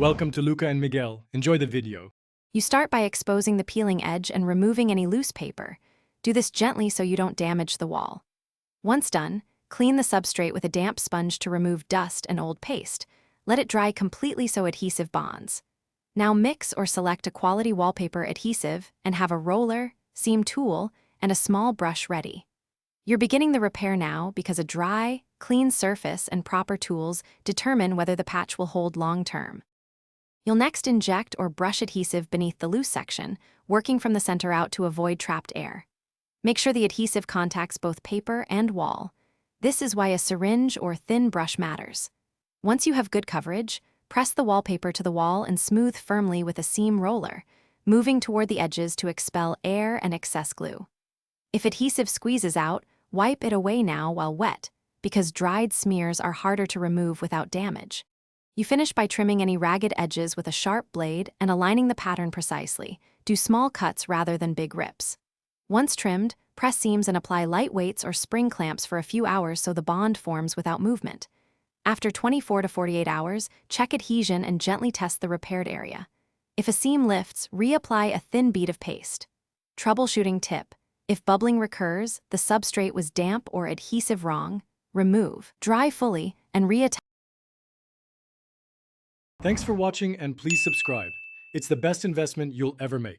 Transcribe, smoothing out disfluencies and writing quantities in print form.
Welcome to Luca and Miguel. Enjoy the video. You start by exposing the peeling edge and removing any loose paper. Do this gently so you don't damage the wall. Once done, clean the substrate with a damp sponge to remove dust and old paste. Let it dry completely so adhesive bonds. Now mix or select a quality wallpaper adhesive and have a roller, seam tool, and a small brush ready. You're beginning the repair now because a dry, clean surface and proper tools determine whether the patch will hold long-term. You'll next inject or brush adhesive beneath the loose section, working from the center out to avoid trapped air. Make sure the adhesive contacts both paper and wall. This is why a syringe or thin brush matters. Once you have good coverage, press the wallpaper to the wall and smooth firmly with a seam roller, moving toward the edges to expel air and excess glue. If adhesive squeezes out, wipe it away now while wet, because dried smears are harder to remove without damage. You finish by trimming any ragged edges with a sharp blade and aligning the pattern precisely. Do small cuts rather than big rips. Once trimmed, press seams and apply light weights or spring clamps for a few hours so the bond forms without movement. After 24 to 48 hours, check adhesion and gently test the repaired area. If a seam lifts, reapply a thin bead of paste. Troubleshooting tip: if bubbling recurs, the substrate was damp or adhesive wrong, remove, dry fully, and reattach. Thanks for watching and please subscribe. It's the best investment you'll ever make.